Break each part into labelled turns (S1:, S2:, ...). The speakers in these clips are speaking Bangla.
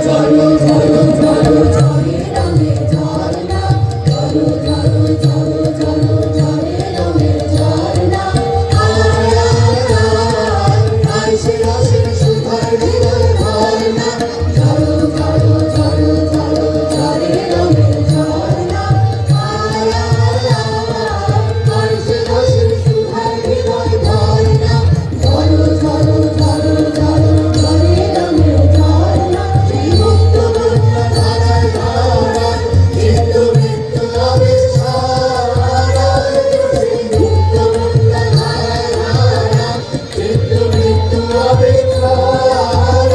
S1: ঝরো ঝরো ঝরো ঝরে রঙের ঝরনা, ঝরো ঝরো ঝরো ঝরো ঝরে রঙের ঝরনা। আয় আয় আয় আয় সে রসের সুধার হৃদয় ভরনা, ঝরো ঝরো ঝরো ঝরো ঝরে রঙের ঝরনা। আয় আয় আয় আয় সে রসের সুধার হৃদয় ভরনা, ঝরো ঝরো ঝরো ঝরো ঝরে রঙের ঝরনা। সেই মুক্ত বন্যা ধারায় ধারায় চিত্ত মৃত্যু আবেশ ছড়ায়, সেই মুক্ত বন্যা ধারায় ধারায় চিত্ত মৃত্যু আবেশ ছড়ায়।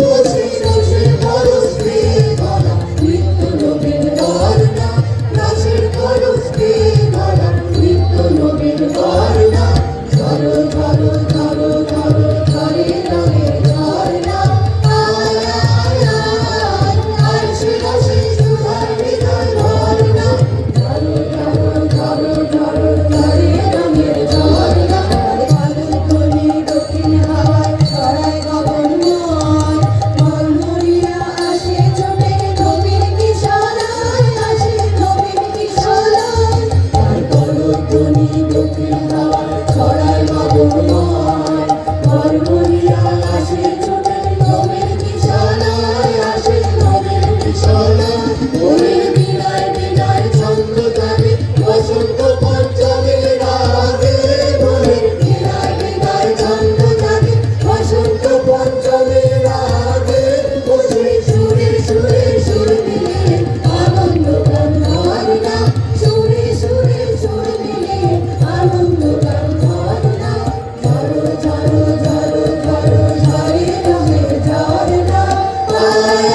S1: ও সেই রসের পরশ পেয়ে ভরা নিত্য নবীন বর্ণা, রসের পরশ পেয়ে ভরা নিত্য নবীন বর্ণা, ঝরো ঝরো ঝরো ঝরো ঝরে রঙের ঝরনা। আয় আয় আয় আয় সে রসের সুধার হৃদয় ভরনা, ঝরো ঝরো ঝরো ঝরো ঝরে রঙের ঝরনা। ঝলধ্বনি দক্ষিণ হাওয়ায় ছড়ায় গগনময়, মলমরিয়া আসে ছোটে নবীন কিশোরায়, আসে নবীন কিশোরায়। তার পরধ্বনি দক্ষিণ হাওয়ায় ছড়ায় গগনময়, মলমরিয়া আসে ছোটে নবীন কিশোরায়, আসে নবীন কিশোরায়। ভোরের বিদায় বিদায় ছন্দ জাগে বসন্ত পঞ্চমীর রাগে, ভোরের বিদায় বিদায় ছন্দ জাগে বসন্ত পঞ্চমীর রাগে। ও সেই সুরে সুরে সুর মিলিয়ে আনন্দ গান ঝরনা, সুরে সুরে সুর মিলিয়ে আনন্দ গান ঝরনা, ঝরো ঝরো ঝরো ঝরো ঝরে রঙের ঝরনা। আয়